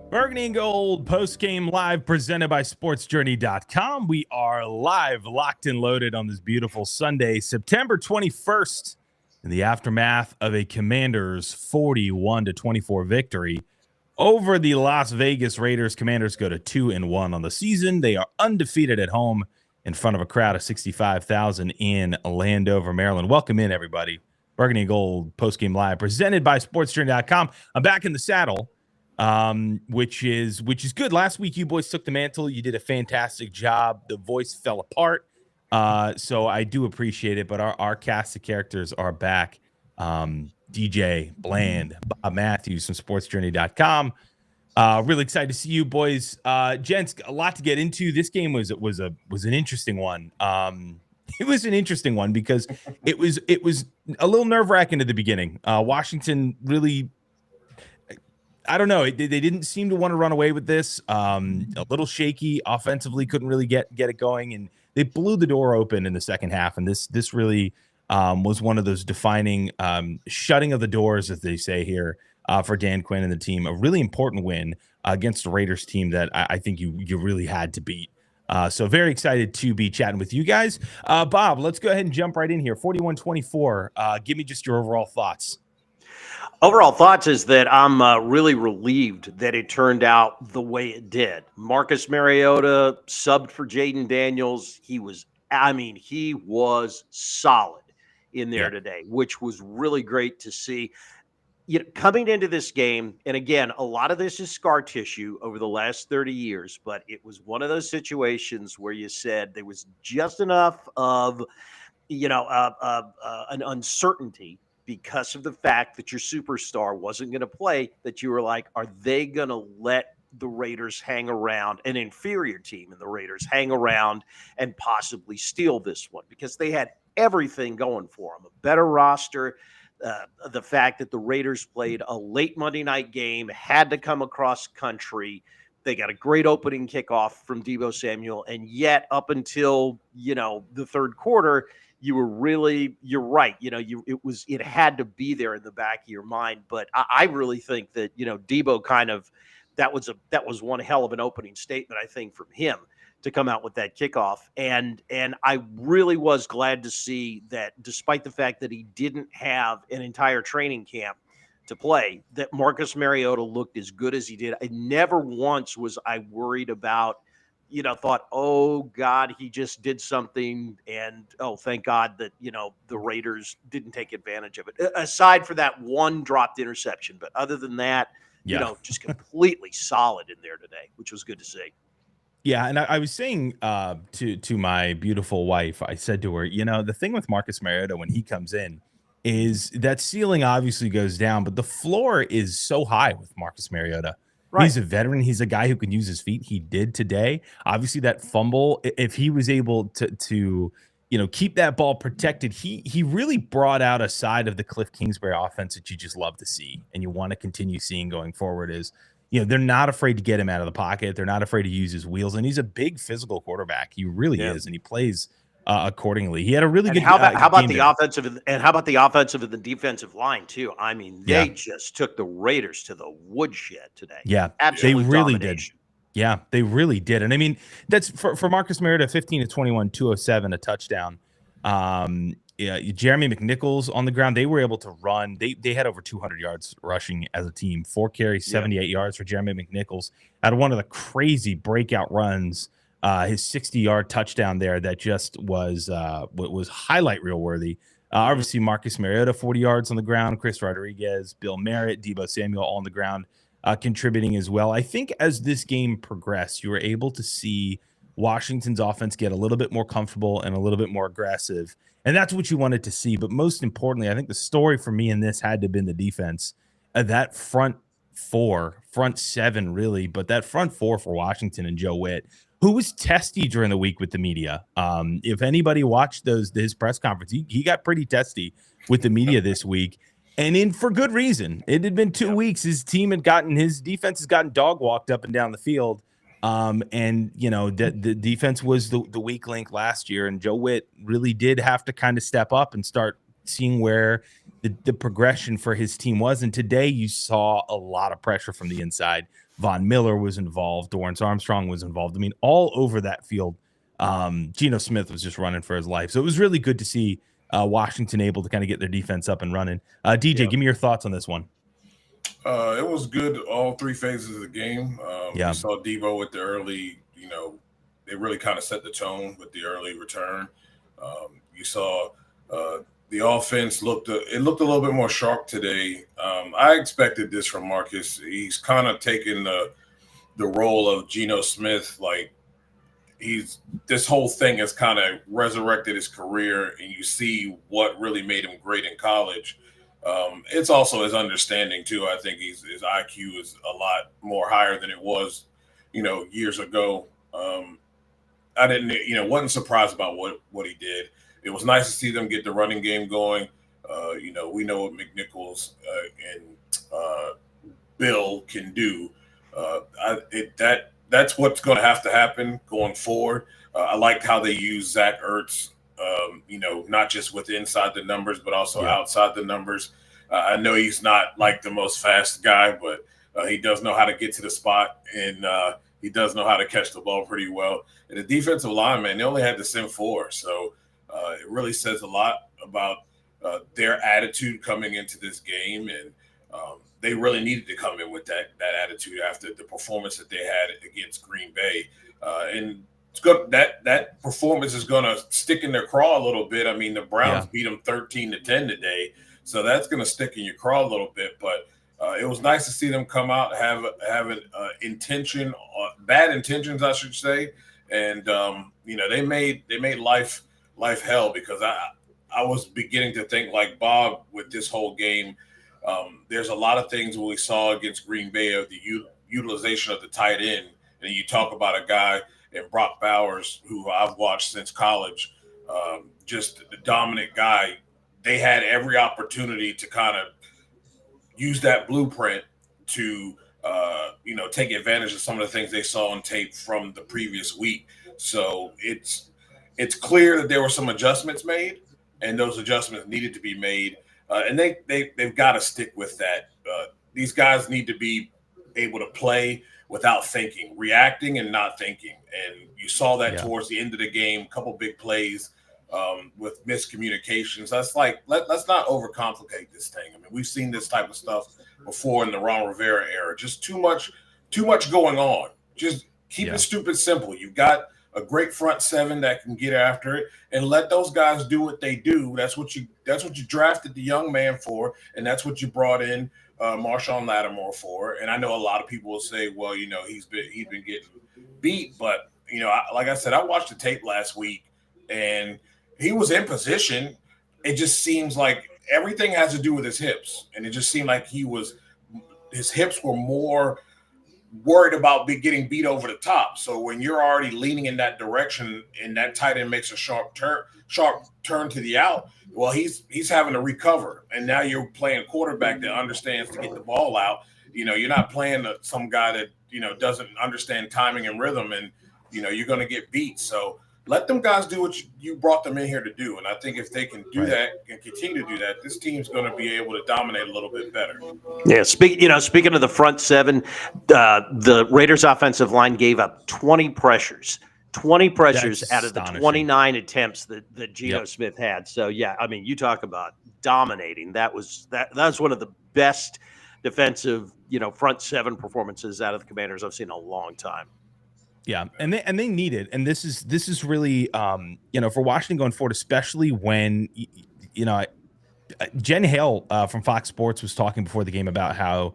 Burgundy and Gold post-game live presented by sportsjourney.com. We are live, locked and loaded on this beautiful Sunday, September 21st, in the aftermath of a Commanders 41-24 victory over the Las Vegas Raiders. Commanders go to 2-1 on the season. They are undefeated at home in front of a crowd of 65,000 in Landover, Maryland. Welcome in, everybody. Burgundy and Gold post-game live presented by sportsjourney.com. I'm back in the saddle. Which is good. Last week, you boys took the mantle. You did a fantastic job. The voice fell apart. So I do appreciate it, but our cast of characters are back. DJ Bland, Bob Matthews from sportsjourney.com. Really excited to see you boys. Gents, a lot to get into. This game was an interesting one. It was an interesting one because it was a little nerve-wracking at the beginning. Washington really, I don't know. They didn't seem to want to run away with this. A little shaky offensively, couldn't really get it going, and they blew the door open in the second half. And this really was one of those defining shutting of the doors, as they say here, for Dan Quinn and the team. A really important win against the Raiders team that I think you really had to beat. So very excited to be chatting with you guys. Bob, let's go ahead and jump right in here. 41-24. Give me just your overall thoughts. Overall thoughts is that I'm really relieved that it turned out the way it did. Marcus Mariota subbed for Jaden Daniels. He was solid in there today, which was really great to see. You know, coming into this game, and again, a lot of this is scar tissue over the last 30 years, but it was one of those situations where you said there was just enough of, an uncertainty because of the fact that your superstar wasn't going to play, that you were like, are they going to let the Raiders hang around, an inferior team in the Raiders hang around and possibly steal this one? Because they had everything going for them, a better roster. The fact that the Raiders played a late Monday night game, had to come across country. They got a great opening kickoff from Deebo Samuel. And yet up until, the third quarter, you're right. It had to be there in the back of your mind. But I really think that, Deebo that was one hell of an opening statement, I think, from him to come out with that kickoff. And I really was glad to see that despite the fact that he didn't have an entire training camp to play, that Marcus Mariota looked as good as he did. I never once was I worried about, thought, oh God, he just did something. And, oh, thank God that, the Raiders didn't take advantage of it. Aside for that one dropped interception. But other than that, just completely solid in there today, which was good to see. Yeah, and I was saying to my beautiful wife, I said to her, the thing with Marcus Mariota when he comes in is that ceiling obviously goes down, but the floor is so high with Marcus Mariota. Right. He's a veteran. He's a guy who can use his feet. He did today. Obviously, that fumble, if he was able to keep that ball protected, he really brought out a side of the Cliff Kingsbury offense that you just love to see and you want to continue seeing going forward. Is they're not afraid to get him out of the pocket. They're not afraid to use his wheels. And he's a big physical quarterback. He really is. And he plays accordingly. He had a really good how about the offensive and the defensive line, too? I mean, they just took the Raiders to the woodshed today. Yeah, absolutely. They really did. Yeah, they really did. And I mean, that's for Marcus Mariota, 15-21, 207, a touchdown. Jeremy McNichols on the ground. They were able to run. They had over 200 yards rushing as a team. 4 carries, 78 yards for Jeremy McNichols. Had one of the crazy breakout runs. His 60-yard touchdown there that just was highlight reel worthy. Obviously, Marcus Mariota, 40 yards on the ground. Chris Rodriguez, Bill Merritt, Deebo Samuel all on the ground, contributing as well. I think as this game progressed, you were able to see Washington's offense get a little bit more comfortable and a little bit more aggressive. And that's what you wanted to see. But most importantly, I think the story for me in this had to have been the defense. That front seven, really, but that front four for Washington and Joe Witt, who was testy during the week with the media. If anybody watched his press conference, he got pretty testy with the media this week. And for good reason. It had been 2 weeks. His defense has gotten dog walked up and down the field. The defense was the weak link last year, and Joe Witt really did have to kind of step up and start seeing where the progression for his team was. And today you saw a lot of pressure from the inside. Von Miller was involved. Dorrance Armstrong was involved. I mean, all over that field. Geno Smith was just running for his life. So it was really good to see Washington able to kind of get their defense up and running. DJ, give me your thoughts on this one. It was good all three phases of the game. You saw Debo with the early, they really kind of set the tone with the early return. You saw the offense looked a little bit more sharp today. I expected this from Marcus. He's kind of taken the role of Geno Smith. Like this whole thing has kind of resurrected his career, and you see what really made him great in college. It's also his understanding too. I think his IQ is a lot more higher than it was, years ago. I didn't, wasn't surprised about what he did. It was nice to see them get the running game going. We know what McNichols and Bill can do. That's what's going to have to happen going forward. I liked how they use Zach Ertz. Not just with inside the numbers, but also outside the numbers. I know he's not like the most fast guy, but he does know how to get to the spot, and he does know how to catch the ball pretty well. And the defensive line, man, they only had to send 4. So it really says a lot about their attitude coming into this game. And they really needed to come in with that attitude after the performance that they had against Green Bay. And it's good that performance is going to stick in their craw a little bit. I mean, the Browns beat them 13-10 today, so that's going to stick in your craw a little bit. But it was nice to see them come out have an intention, bad intentions, I should say, and they made life hell, because I was beginning to think like Bob with this whole game. There's a lot of things we saw against Green Bay of the utilization of the tight end, and you talk about a guy and Brock Bowers, who I've watched since college, just the dominant guy. They had every opportunity to kind of use that blueprint to, take advantage of some of the things they saw on tape from the previous week. So it's clear that there were some adjustments made, and those adjustments needed to be made. And they've got to stick with that. These guys need to be able to play without thinking, reacting and not thinking. And you saw that towards the end of the game, a couple big plays with miscommunications. That's like, let's not overcomplicate this thing. I mean, we've seen this type of stuff before in the Ron Rivera era. Just too much going on. Just keep it stupid simple. You've got a great front seven that can get after it, and let those guys do what they do. That's what you drafted the young man for, and that's what you brought in Marshawn Lattimore for. And I know a lot of people will say, well, he's been getting beat, but like I said, I watched the tape last week, and he was in position. It just seems like everything has to do with his hips, and it just seemed like his hips were more worried about getting beat over the top. So when you're already leaning in that direction and that tight end makes a sharp turn to the out, well, he's having to recover. And now you're playing quarterback that understands to get the ball out. You're not playing some guy that, doesn't understand timing and rhythm, and, you're going to get beat. So let them guys do what you brought them in here to do. And I think if they can do that and continue to do that, this team's going to be able to dominate a little bit better. Yeah, speaking of the front seven, the Raiders offensive line gave up 20 pressures. 20 pressures out of the 29 attempts that Geno Smith had. So you talk about dominating. That was one of the best defensive, front seven performances out of the Commanders I've seen in a long time. Yeah, and they need it, and this is really for Washington going forward, especially when Jen Hale from Fox Sports was talking before the game about how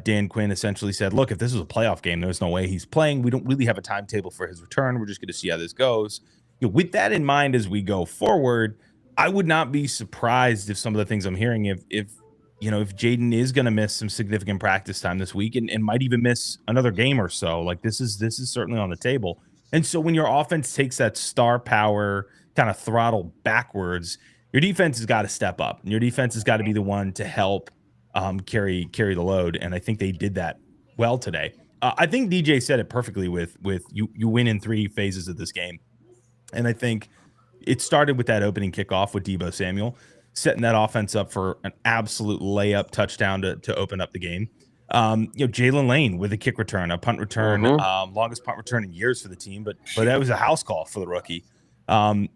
Dan Quinn essentially said, look, if this was a playoff game, there's no way he's playing. We don't really have a timetable for his return. We're just going to see how this goes. With that in mind, as we go forward, I would not be surprised if some of the things I'm hearing, if Jaden is going to miss some significant practice time this week and might even miss another game or so. Like this is certainly on the table. And so when your offense takes that star power kind of throttle backwards, your defense has got to step up. And your defense has got to be the one to help carry the load. And I think they did that well today. I think DJ said it perfectly with you win in 3 phases of this game. And I think it started with that opening kickoff with Deebo Samuel. setting that offense up for an absolute layup touchdown to open up the game. Jalen Lane with a kick return, a punt return, longest punt return in years for the team, but that was a house call for the rookie. And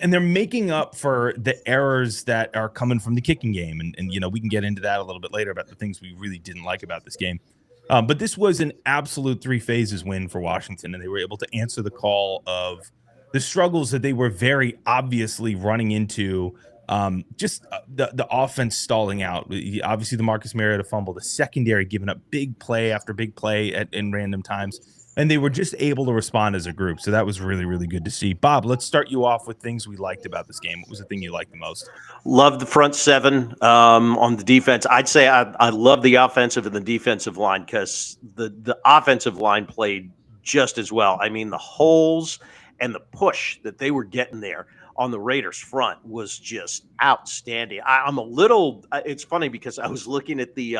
they're making up for the errors that are coming from the kicking game. And we can get into that a little bit later about the things we really didn't like about this game. But this was an absolute 3 phases win for Washington, and they were able to answer the call of the struggles that they were very obviously running into. The offense stalling out. Obviously, the Marcus Mariota fumble, the secondary giving up big play after big play in random times, and they were just able to respond as a group. So that was really, really good to see. Bob, let's start you off with things we liked about this game. What was the thing you liked the most? Love the front seven on the defense. I'd say I love the offensive and the defensive line because the offensive line played just as well. I mean, the holes and the push that they were getting there on the Raiders front was just outstanding. I'm a little, it's funny because I was looking at the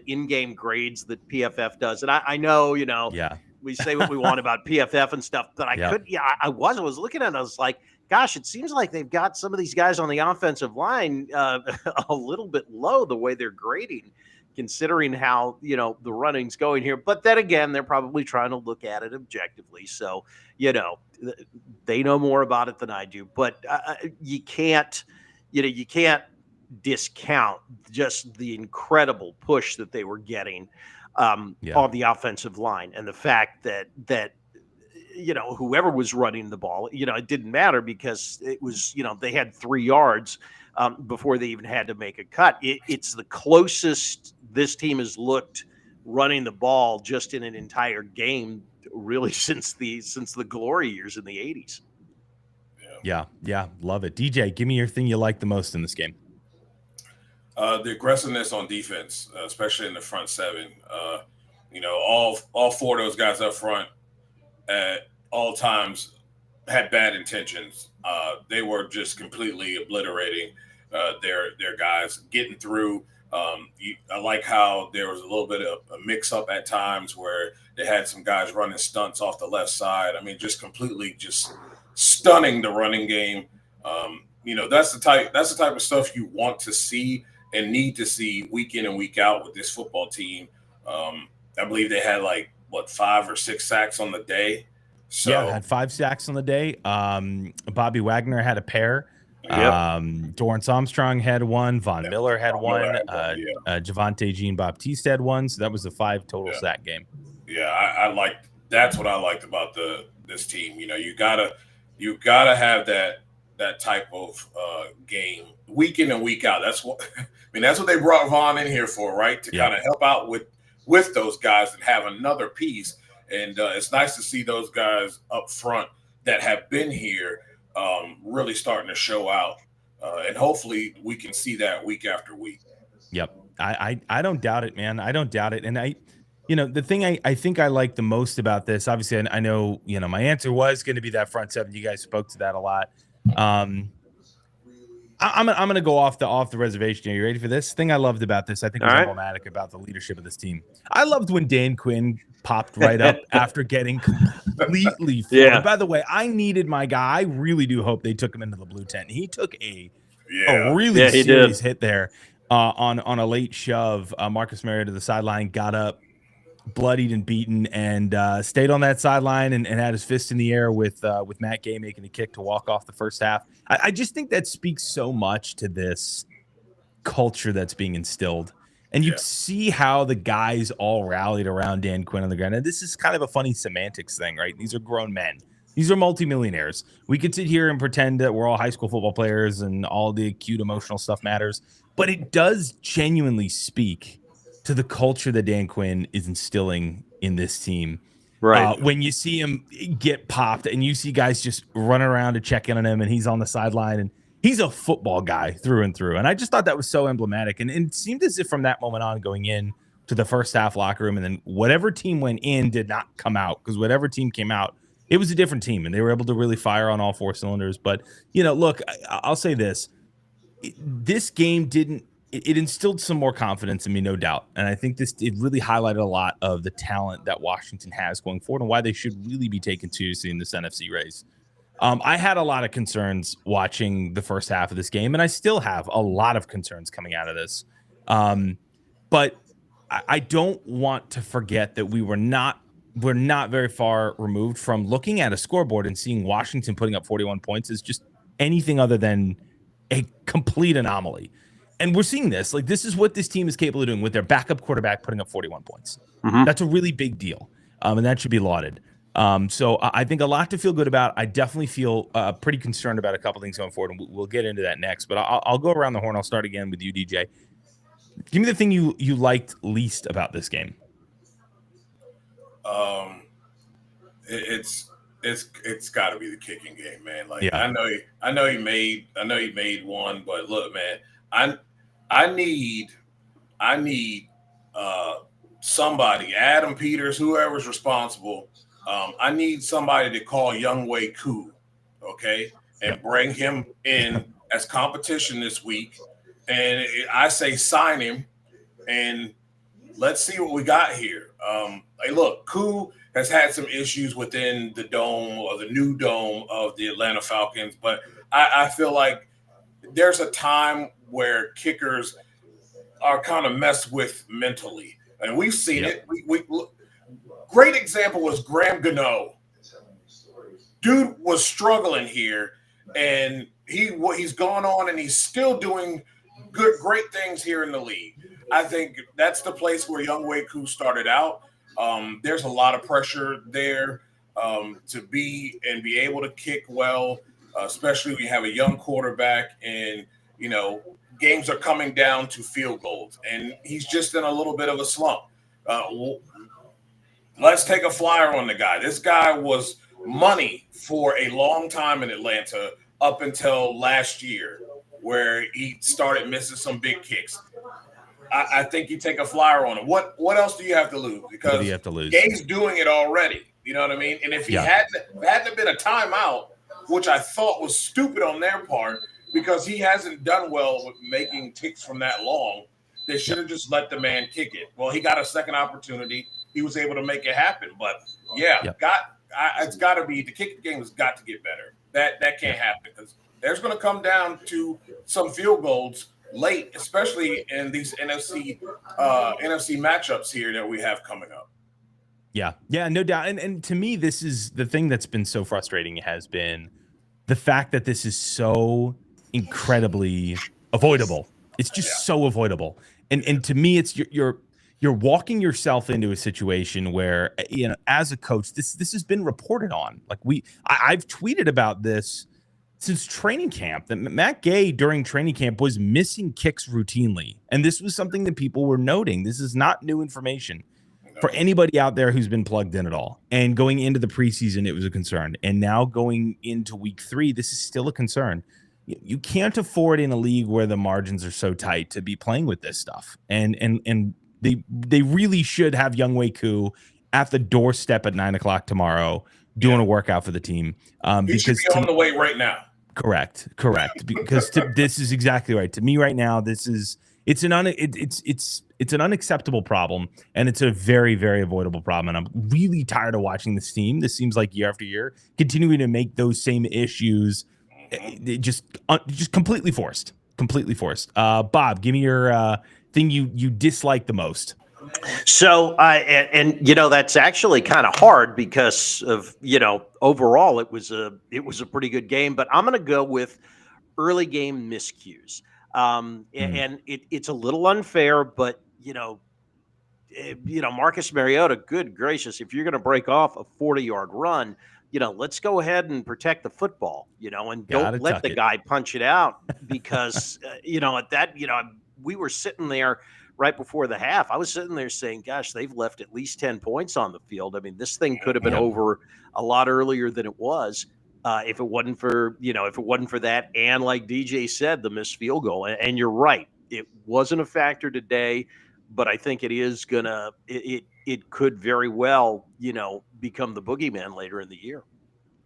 in-game grades that PFF does. And I know, yeah, we say what we want about PFF and stuff, but I was looking at it and I was like, gosh, it seems like they've got some of these guys on the offensive line a little bit low the way they're grading, considering how, the running's going here. But then again, they're probably trying to look at it objectively. So, they know more about it than I do. But you can't discount just the incredible push that they were getting on the offensive line, and the fact that whoever was running the ball, it didn't matter because it was, they had 3 yards before they even had to make a cut. It's the closest this team has looked running the ball just in an entire game, really, since the glory years in the 80s. Yeah, love it. DJ, give me your thing you like the most in this game. The aggressiveness on defense, especially in the front seven. All 4 of those guys up front at all times had bad intentions. They were just completely obliterating their guys, getting through. I like how there was a little bit of a mix-up at times where they had some guys running stunts off the left side. I mean, just completely just stunning the running game. That's the type of stuff you want to see and need to see week in and week out with this football team. I believe they had 5 or 6 sacks on the day. So yeah, had 5 sacks on the day. Bobby Wagner had a pair. Yep. Dorrance Armstrong had 1. Von Miller had 1. Javonte Jean-Baptiste had 1. So that was a 5 total sack game. Yeah, that's what I liked about this team. You gotta have that type of game week in and week out. That's what they brought Von in here for, right? To kind of help out with those guys and have another piece. And it's nice to see those guys up front that have been here really starting to show out. And hopefully we can see that week after week. Yep. I don't doubt it, man. I don't doubt it. And the thing I think I like the most about this, obviously, I know, my answer was going to be that front seven. You guys spoke to that a lot. I'm going to go off the reservation. Are you ready for this? Thing I loved about this, I think was emblematic about the leadership of this team. I loved when Dan Quinn popped right up after getting completely floored. Yeah. By the way, I needed my guy. I really do hope they took him into the blue tent. He took a really serious hit there on a late shove. Marcus Mariota to the sideline, got up, bloodied and beaten, and stayed on that sideline and had his fist in the air with Matt Gay making a kick to walk off the first half. I just think that speaks so much to this culture that's being instilled. And you see how the guys all rallied around Dan Quinn on the ground. And this is kind of a funny semantics thing, right? These are grown men. These are multimillionaires. We could sit here and pretend that we're all high school football players and all the acute emotional stuff matters. But it does genuinely speak to the culture that Dan Quinn is instilling in this team. Right. When you see him get popped and you see guys just running around to check in on him and he's on the sideline and he's a football guy through and through. And I just thought that was so emblematic. And it seemed as if from that moment on going in to the first half locker room and then whatever team went in did not come out, because whatever team came out, it was a different team and they were able to really fire on all 4 cylinders. But, look, I'll say this. This game it instilled some more confidence in me, no doubt. And I think it really highlighted a lot of the talent that Washington has going forward and why they should really be taken seriously in this NFC race. I had a lot of concerns watching the first half of this game, and I still have a lot of concerns coming out of this. But I don't want to forget that we're not very far removed from looking at a scoreboard and seeing Washington putting up 41 points is just anything other than a complete anomaly. And we're seeing this. Like, this is what this team is capable of doing with their backup quarterback putting up 41 points. Mm-hmm. That's a really big deal, and that should be lauded. So I think a lot to feel good about. I definitely feel pretty concerned about a couple things going forward, and we'll get into that next. But I'll go around the horn. I'll start again with you, DJ. Give me the thing you liked least about this game. It's got to be the kicking game, man. Like, yeah. I know he made one, but look, man, I need somebody, Adam Peters, whoever's responsible. I need somebody to call Younghoe Koo, okay, and bring him in as competition this week. And I say sign him, and let's see what we got here. Hey, look, Koo has had some issues within the dome or the new dome of the Atlanta Falcons, but I feel like there's a time where kickers are kind of messed with mentally, and we've seen it. We great example was Graham Gano. Dude was struggling here, and he's gone on and he's still doing great things here in the league. I think that's the place where Younghoe Koo started out. There's a lot of pressure there to be able to kick well, especially when you have a young quarterback and, you know, games are coming down to field goals, and he's just in a little bit of a slump. Let's take a flyer on the guy. This guy was money for a long time in Atlanta up until last year, where he started missing some big kicks. I think you take a flyer on him. What else do you have to lose? Because do you have to lose? Gay's doing it already. You know what I mean? And if he hadn't been a timeout, which I thought was stupid on their part, because he hasn't done well with making kicks from that long, they should have just let the man kick it. Well, he got a second opportunity. He was able to make it happen. But it's got to be the kicking game has got to get better. That can't happen, because there's going to come down to some field goals late, especially in these NFC matchups here that we have coming up. Yeah, no doubt. And to me, this is the thing that's been so frustrating has been the fact that this is so incredibly avoidable. It's just so avoidable. And to me, it's you're walking yourself into a situation where, you know, as a coach, this has been reported on. Like I've tweeted about this since training camp, that Matt Gay during training camp was missing kicks routinely. And this was something that people were noting. This is not new information for anybody out there who's been plugged in at all. And going into the preseason, it was a concern. And now going into week 3, this is still a concern. You can't afford in a league where the margins are so tight to be playing with this stuff. And they really should have Younghoe Koo at the doorstep at 9:00 tomorrow doing a workout for the team. He should be on the way right now. Correct. Because this is exactly right. To me right now, it's an unacceptable problem, and it's a very, very avoidable problem. And I'm really tired of watching this team. This seems like year after year continuing to make those same issues just completely forced. Bob, give me your thing you dislike the most. So, and you know, that's actually kind of hard because of, you know, overall it was a pretty good game, but I'm going to go with early game miscues. And it's a little unfair, but you know, Marcus Mariota, good gracious, if you're going to break off a 40-yard run, you know, let's go ahead and protect the football, you know, and don't let the guy punch it out because, you know, at that, you know, we were sitting there right before the half. I was sitting there saying, gosh, they've left at least 10 points on the field. I mean, this thing could have been over a lot earlier than it was if it wasn't for that. And like DJ said, the missed field goal. And you're right. It wasn't a factor today, but I think it is it could very well, you know, become the boogeyman later in the year.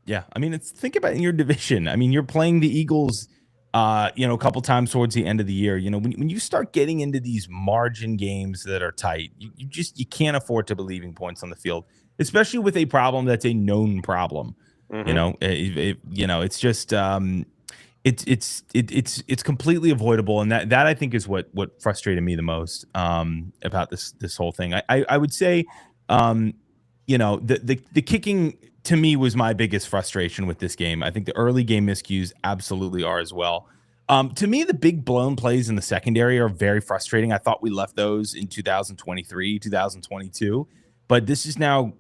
Yeah. I mean, think about in your division. I mean, you're playing the Eagles, a couple times towards the end of the year. You know, when you start getting into these margin games that are tight, you can't afford to be leaving points on the field, especially with a problem that's a known problem. You know, it's just it's completely avoidable, and that I think is what frustrated me the most about this whole thing. I would say, um, the kicking to me was my biggest frustration with this game. I think the early game miscues absolutely are as well. To me, the big blown plays in the secondary are very frustrating. I thought we left those in 2023, 2022, but this is now,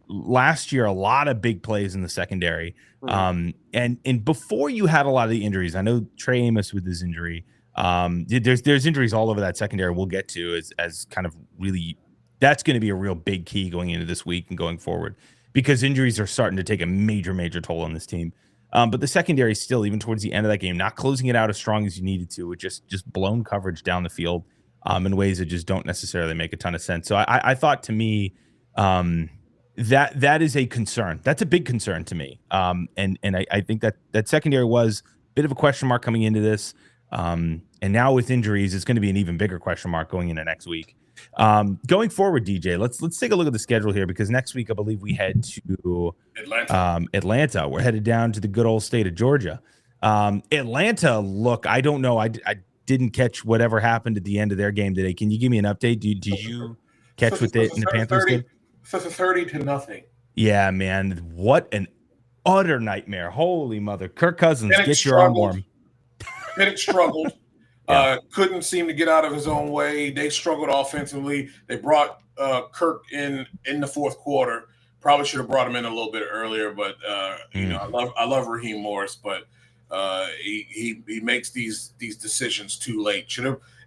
last year, a lot of big plays in the secondary. And before you had a lot of the injuries, I know Trey Amos with his injury. There's injuries all over that secondary. We'll get to as kind of really, that's going to be a real big key going into this week and going forward, because injuries are starting to take a major toll on this team. But the secondary still, even towards the end of that game, not closing it out as strong as you needed to, with just blown coverage down the field in ways that just don't necessarily make a ton of sense. So I thought, to me, that is a concern. That's a big concern to me. And I think that secondary was a bit of a question mark coming into this. And now with injuries, it's going to be an even bigger question mark going into next week. Going forward, DJ, let's take a look at the schedule here, because next week I believe we head to Atlanta. We're headed down to the good old state of Georgia. Atlanta, look, I don't know. I didn't catch whatever happened at the end of their game today. Can you give me an update? Did you catch what the Panthers did? 30-0. Yeah, man. What an utter nightmare. Holy mother. Kirk Cousins, get your arm warm. Penix struggled. Couldn't seem to get out of his own way. They struggled offensively. They brought Kirk in the fourth quarter. Probably should have brought him in a little bit earlier, but I love Raheem Morris, but he makes these decisions too late.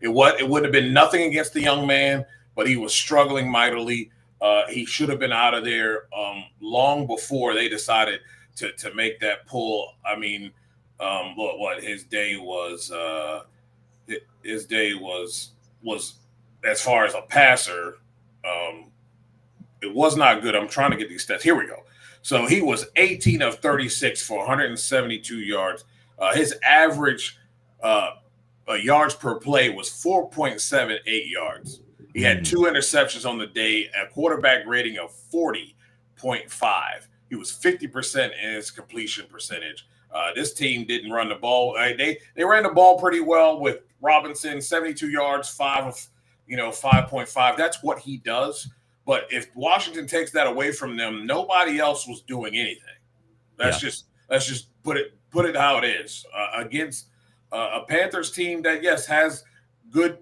It would have been nothing against the young man, but he was struggling mightily. He should have been out of there long before they decided to make that pull. I mean, what his day was. His day was as far as a passer, it was not good. I'm trying to get these stats. Here we go. So he was 18 of 36 for 172 yards. His average yards per play was 4.78 yards. He had 2 interceptions on the day, a quarterback rating of 40.5. He was 50% in his completion percentage. This team didn't run the ball. They ran the ball pretty well with Robinson, 72 yards, 5.5. That's what he does. But if Washington takes that away from them, nobody else was doing anything. Let's just put it how it is against a Panthers team that, yes, has good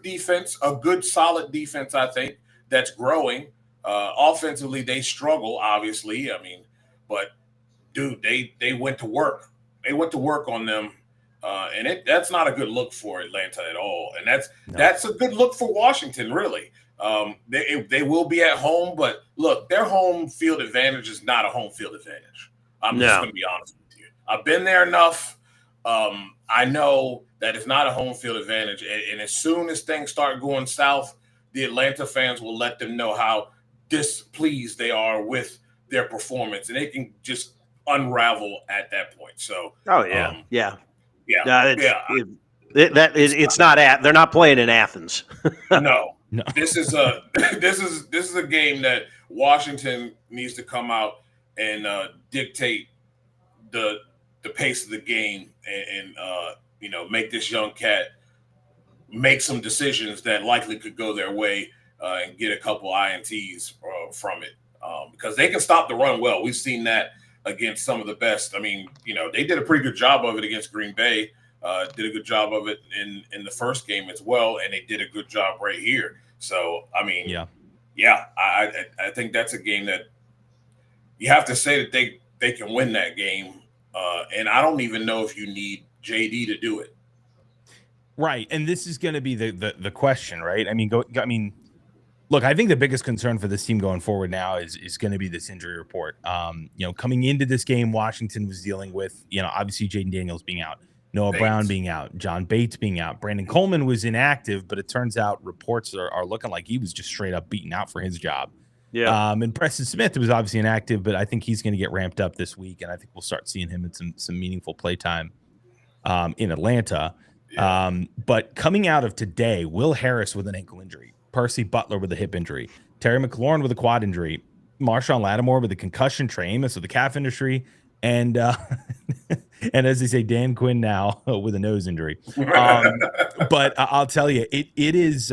defense, a good solid defense, I think, that's growing. Offensively, they struggle, obviously. I mean, but dude, they went to work. They went to work on them, and that's not a good look for Atlanta at all. And that's a good look for Washington, really. They will be at home, but look, their home field advantage is not a home field advantage. I'm just going to be honest with you. I've been there enough. I know that it's not a home field advantage, and as soon as things start going south, the Atlanta fans will let them know how displeased they are with their performance, and they can just unravel at that point. So, it's not they're not playing in Athens. No. This is a game that Washington needs to come out and dictate the pace of the game and make this young cat make some decisions that likely could go their way and get a couple INTs from it because they can stop the run well. We've seen that against some of the best. I mean, they did a pretty good job of it against Green Bay. Did a good job of it in the first game as well, and they did a good job right here. So, I mean, I think that's a game that you have to say that they can win that game, and I don't even know if you need JD to do it. Right, and this is going to be the question, right? I mean, look, I think the biggest concern for this team going forward now is going to be this injury report. Coming into this game, Washington was dealing with, obviously Jaden Daniels being out, Noah Brown being out, John Bates being out, Brandon Coleman was inactive, but it turns out reports are looking like he was just straight up beaten out for his job. Yeah. And Preston Smith was obviously inactive, but I think he's going to get ramped up this week, and I think we'll start seeing him in some meaningful play time in Atlanta. Yeah. But coming out of today, Will Harris with an ankle injury, Percy Butler with a hip injury, Terry McLaurin with a quad injury, Marshawn Lattimore with a concussion, Trey Amos with the calf industry, and and as they say, Dan Quinn now with a nose injury. But I'll tell you, it is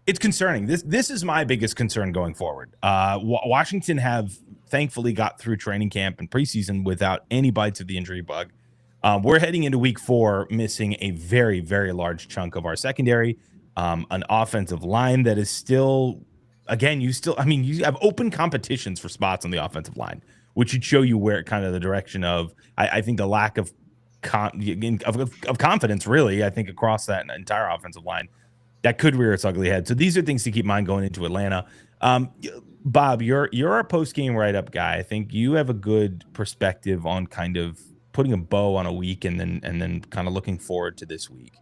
it's concerning. This is my biggest concern going forward. Washington have thankfully got through training camp and preseason without any bites of the injury bug. We're heading into week 4, missing a very, very large chunk of our secondary, an offensive line that is still, again, you have open competitions for spots on the offensive line, which should show you where kind of the direction of, I think, the lack of confidence, really, I think, across that entire offensive line that could rear its ugly head. So these are things to keep in mind going into Atlanta. Bob, you're our post-game write-up guy. I think you have a good perspective on kind of putting a bow on a week and then kind of looking forward to this week.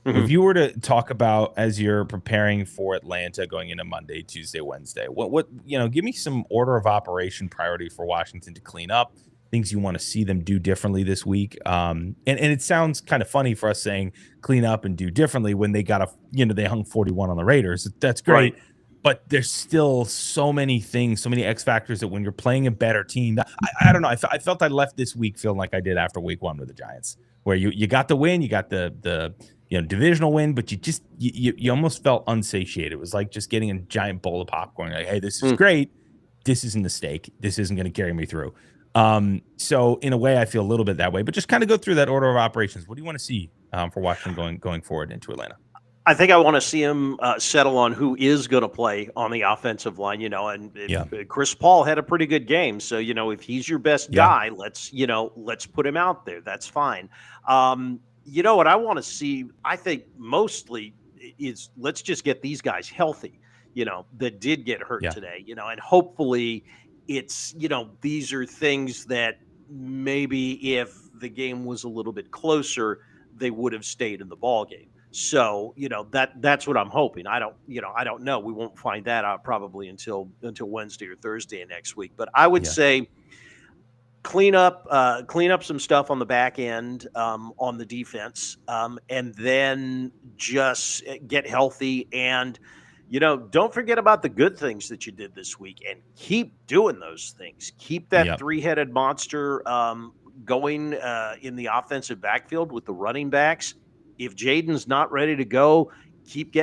Mm-hmm. If you were to talk about, as you're preparing for Atlanta going into Monday, Tuesday, Wednesday, what give me some order of operation priority for Washington to clean up, things you want to see them do differently this week. And it sounds kind of funny for us saying clean up and do differently when they got they hung 41 on the Raiders. That's great. Right. But there's still so many things, so many X factors that when you're playing a better team, I don't know. I felt I left this week feeling like I did after week 1 with the Giants, where you got the win, you got the divisional win, but you almost felt unsatiated. It was like just getting a giant bowl of popcorn. Like, hey, this is great. This isn't a steak. This isn't going to carry me through. So in a way, I feel a little bit that way. But just kind of go through that order of operations. What do you want to see for Washington going forward into Atlanta? I think I want to see him settle on who is going to play on the offensive line, Chris Paul had a pretty good game. So, if he's your best guy, let's put him out there. That's fine. What I want to see, I think mostly is let's just get these guys healthy, that did get hurt today, and hopefully it's, these are things that maybe if the game was a little bit closer, they would have stayed in the ball game. So, that's what I'm hoping. I don't know. We won't find that out probably until Wednesday or Thursday of next week. But I would say clean up some stuff on the back end on the defense, and then just get healthy. And, don't forget about the good things that you did this week and keep doing those things. Keep that three-headed monster going in the offensive backfield with the running backs. If Jaden's not ready to go, keep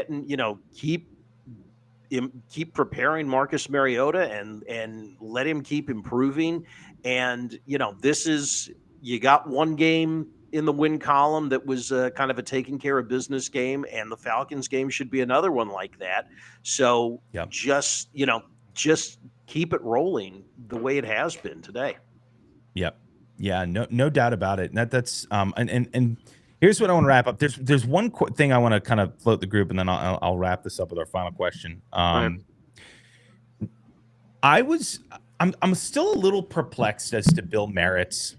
preparing Marcus Mariota and let him keep improving. And, you got one game in the win column that was kind of a taking care of business game, and the Falcons game should be another one like that. So just keep it rolling the way it has been today. Yep. Yeah, no doubt about it. That's and here's what I want to wrap up. There's one thing I want to kind of float the group, and then I'll wrap this up with our final question. I'm still a little perplexed as to Bill Merritt's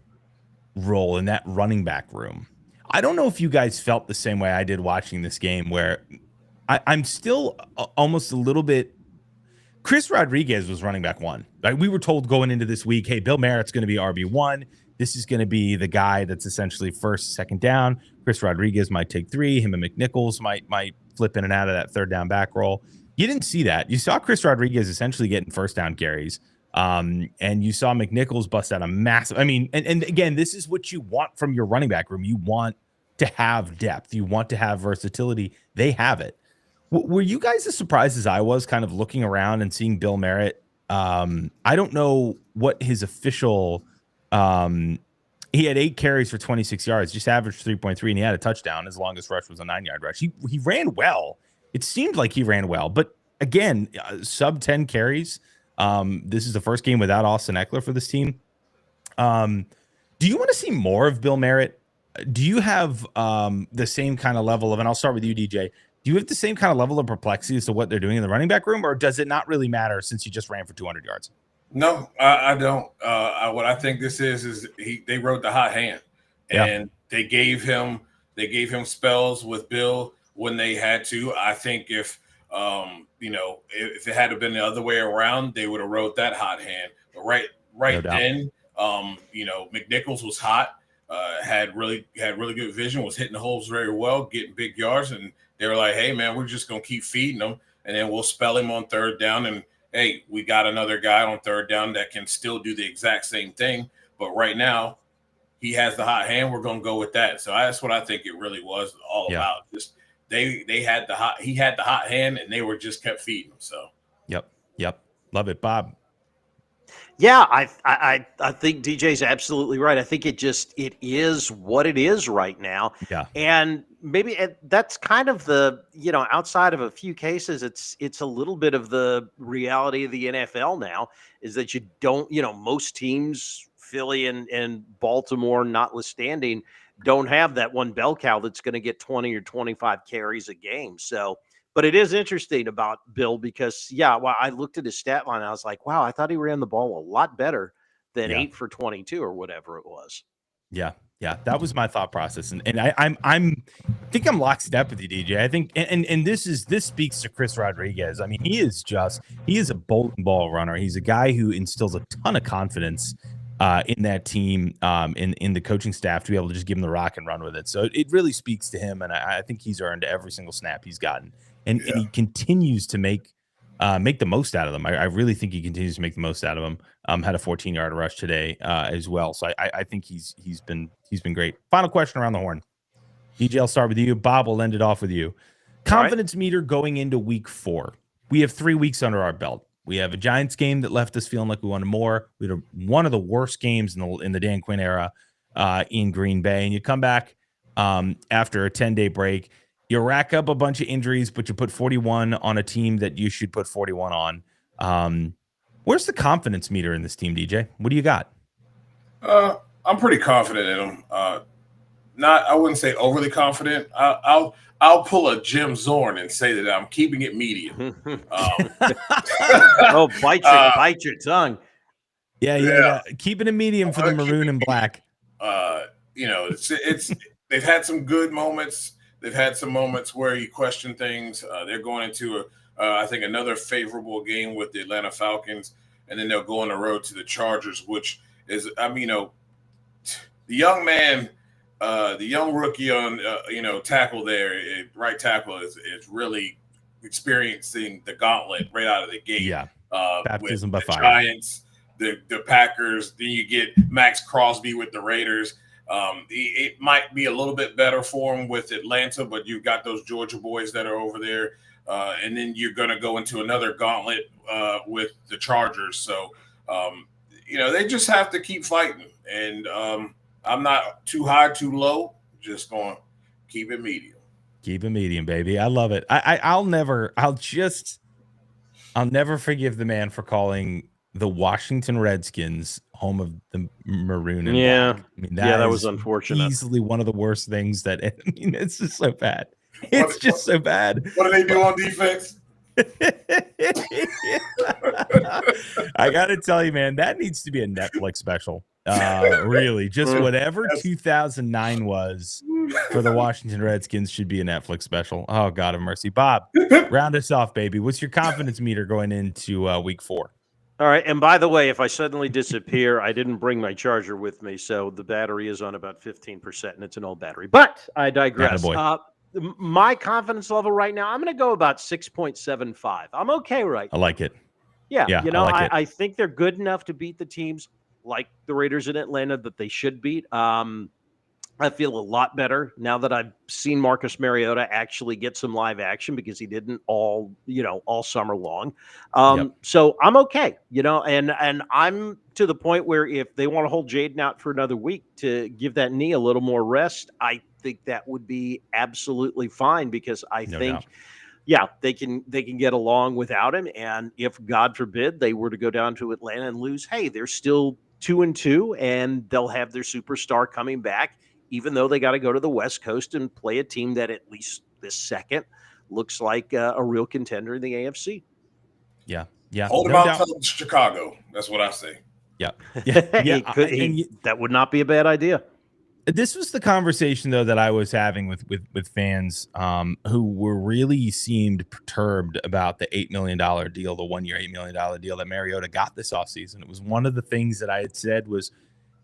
role in that running back room. I don't know if you guys felt the same way I did watching this game, where I'm still almost a little bit. Chris Rodriguez was running back 1. Like, we were told going into this week, hey, Bill Merritt's going to be RB1. This is going to be the guy that's essentially first, second down. Chris Rodriguez might take 3. Him and McNichols might flip in and out of that third down back roll. You didn't see that. You saw Chris Rodriguez essentially getting first down carries. And you saw McNichols bust out a massive. And again, this is what you want from your running back room. You want to have depth. You want to have versatility. They have it. Were you guys as surprised as I was, kind of looking around and seeing Bill Merritt? I don't know what his official. He had 8 carries for 26 yards, just averaged 3.3, and he had a touchdown. His longest rush was a 9-yard rush. He ran well. It seemed like he ran well, but again, sub 10 carries. This is the first game without Austin Eckler for this team. Do you want to see more of Bill Merritt? Do you have the same kind of level of, and I'll start with you, DJ. Do you have the same kind of level of perplexity as to what they're doing in the running back room, or does it not really matter since he just ran for 200 yards? No, I don't. What I think this is they wrote the hot hand, and they gave him spells with Bill when they had to. I think if it had been the other way around, they would have wrote that hot hand. But right then, McNichols was hot, had really good vision, was hitting the holes very well, getting big yards, and they were like, "Hey man, we're just gonna keep feeding them, and then we'll spell him on third down and hey, we got another guy on third down that can still do the exact same thing. But right now, he has the hot hand. We're going to go with that. So that's what I think it really was all about. Just he had the hot hand, and they were just kept feeding him. So yep, love it, Bob. Yeah, I think DJ's absolutely right. I think it is what it is right now. Yeah. And maybe that's kind of the, outside of a few cases, it's a little bit of the reality of the NFL now, is that you don't, most teams, Philly and Baltimore notwithstanding, don't have that one bell cow that's going to get 20 or 25 carries a game. So, but it is interesting about Bill because, I looked at his stat line. I was like, wow, I thought he ran the ball a lot better than 8 for 22 or whatever it was. Yeah, that was my thought process, and I think I'm lockstep with you, DJ. I think, and this speaks to Chris Rodriguez. I mean, he is a bolt ball runner. He's a guy who instills a ton of confidence in that team, in the coaching staff, to be able to just give him the rock and run with it. So it really speaks to him, and I think he's earned every single snap he's gotten, and he continues to make the most out of them. I really think he continues to make the most out of them. Had a 14-yard rush today as well. So I think he's been great. Final question around the horn. DJ, I'll start with you. Bob, will end it off with you. Confidence meter going into week 4. We have 3 weeks under our belt. We have a Giants game that left us feeling like we wanted more. We had one of the worst games in the Dan Quinn era in Green Bay. And you come back after a 10-day break. You rack up a bunch of injuries, but you put 41 on a team that you should put 41 on. Where's the confidence meter in this team, DJ? What do you got? I'm pretty confident in them. I wouldn't say overly confident. I'll pull a Jim Zorn and say that I'm keeping it medium. Bite your tongue. Yeah. Keeping it medium for the maroon and black. It's they've had some good moments. They've had some moments where you question things. They're going into I think another favorable game with the Atlanta Falcons, and then they'll go on the road to the Chargers, which is, the young man, the young rookie on, tackle there, right tackle is really experiencing the gauntlet right out of the gate. Yeah, baptism with by the fire. Giants, the Packers. Then you get Max Crosby with the Raiders. It might be a little bit better for him with Atlanta, but you've got those Georgia boys that are over there. And then you're going to go into another gauntlet with the Chargers. So, they just have to keep fighting. And I'm not too high, too low. Just going to keep it medium. Keep it medium, baby. I love it. I'll never forgive the man for calling the Washington Redskins home of the maroon and black. I mean, that was unfortunate. Easily one of the worst things it's just so bad. It's just so bad. What do they do on defense? I got to tell you, man, that needs to be a Netflix special. Really, just whatever 2009 was for the Washington Redskins should be a Netflix special. Oh, God have mercy. Bob, round us off, baby. What's your confidence meter going into week 4? All right. And by the way, if I suddenly disappear, I didn't bring my charger with me. So the battery is on about 15%, and it's an old battery. But I digress. My confidence level right now, I'm going to go about 6.75. I'm okay right now. I like it. Yeah. I think they're good enough to beat the teams like the Raiders in Atlanta that they should beat. I feel a lot better now that I've seen Marcus Mariota actually get some live action, because he didn't all summer long. So I'm okay, and I'm to the point where if they want to hold Jaden out for another week to give that knee a little more rest, I think that would be absolutely fine, because I think they can get along without him. And if, God forbid, they were to go down to Atlanta and lose, hey, they're still 2-2, and they'll have their superstar coming back, even though they got to go to the West Coast and play a team that, at least this second, looks like a real contender in the AFC. Yeah. Hold them out to Chicago. That's what I say. Yeah. That would not be a bad idea. This was the conversation, though, that I was having with fans who really seemed perturbed about the $8 million deal, the 1-year $8 million deal that Mariota got this offseason. It was one of the things that I had said was,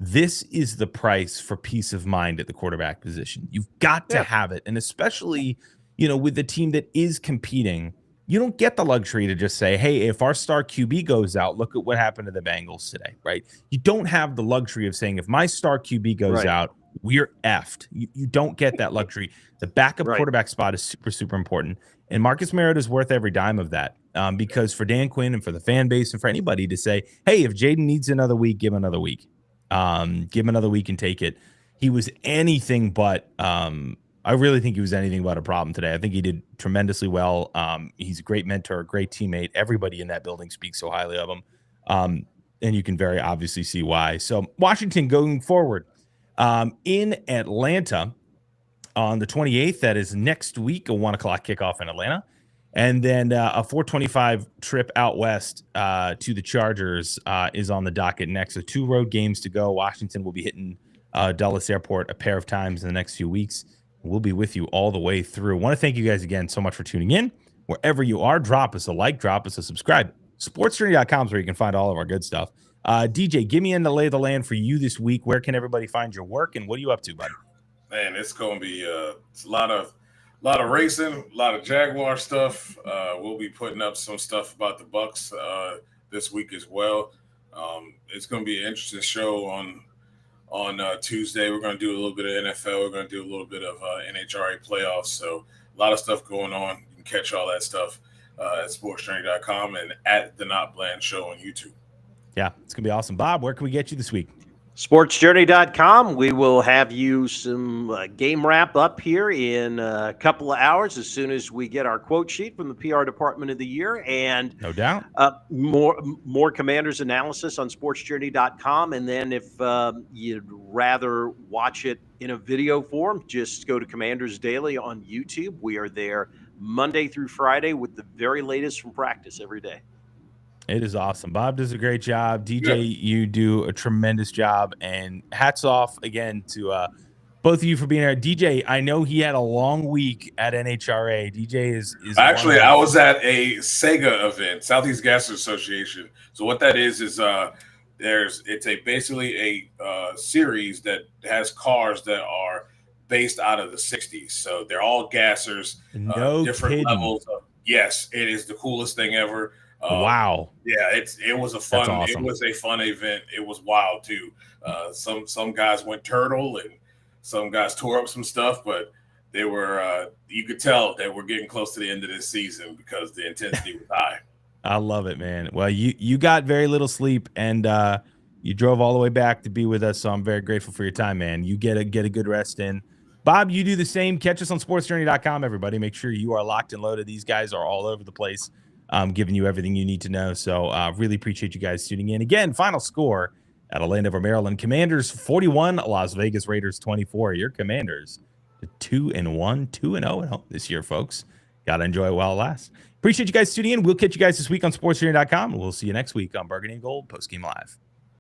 this is the price for peace of mind at the quarterback position. You've got to have it. And especially, with the team that is competing, you don't get the luxury to just say, hey, if our star QB goes out, look at what happened to the Bengals today, right? You don't have the luxury of saying, if my star QB goes out, we're effed. You don't get that luxury. The backup quarterback spot is super, super important. And Marcus Mariota is worth every dime of that, because for Dan Quinn and for the fan base and for anybody to say, hey, if Jaden needs another week, give him another week. Give him another week and take it. He was anything but I really think he was anything but a problem today. I think he did tremendously well. He's a great mentor, a great teammate. Everybody in that building speaks so highly of him. And you can very obviously see why. So Washington going forward in Atlanta on the 28th. That is next week, a 1 o'clock kickoff in Atlanta. And then a 4:25 trip out west to the Chargers is on the docket next. So 2 road games to go. Washington will be hitting Dulles Airport a pair of times in the next few weeks. We'll be with you all the way through. I want to thank you guys again so much for tuning in. Wherever you are, drop us a like, drop us a subscribe. SportsJourney.com is where you can find all of our good stuff. DJ, give me in the lay of the land for you this week. Where can everybody find your work, and what are you up to, bud? Man, it's going to be it's a lot of racing, a lot of Jaguar stuff. We'll be putting up some stuff about the Bucks this week as well. It's going to be an interesting show on Tuesday. We're going to do a little bit of NFL. We're going to do a little bit of NHRA playoffs. So a lot of stuff going on. You can catch all that stuff at sportsjourney.com and at the Not Bland Show on YouTube. Yeah, it's going to be awesome. Bob, where can we get you this week? SportsJourney.com. We will have you some game wrap up here in a couple of hours as soon as we get our quote sheet from the PR department of the year, and no doubt more Commanders analysis on SportsJourney.com. And then if you'd rather watch it in a video form, just go to Commanders Daily on YouTube. We are there Monday through Friday with the very latest from practice every day. It is awesome. Bob does a great job. DJ, you do a tremendous job. And hats off again to both of you for being here. DJ, I know he had a long week at NHRA. DJ is actually, I was at a Sega event, Southeast Gas Association. So what that is it's basically a series that has cars that are based out of the 60s. So they're all gassers, different levels of, yes, it is the coolest thing ever. Wow. Yeah, it was a fun awesome. It was a fun event. It was wild too. Some guys went turtle and some guys tore up some stuff, but they were you could tell that we're getting close to the end of this season because the intensity was high. I love it, man. Well, you got very little sleep and you drove all the way back to be with us, so I'm very grateful for your time, man. You get a good rest in. Bob, you do the same. Catch us on sportsjourney.com, everybody. Make sure you are locked and loaded. These guys are all over the place. Giving you everything you need to know. So really appreciate you guys tuning in. Again, final score at Orlando, Maryland. Commanders 41, Las Vegas Raiders 24. Your Commanders 2-1, 2-0 at home this year, folks. Got to enjoy it while it lasts. Appreciate you guys tuning in. We'll catch you guys this week on sportsjourney.com. We'll see you next week on Burgundy and Gold Postgame Live.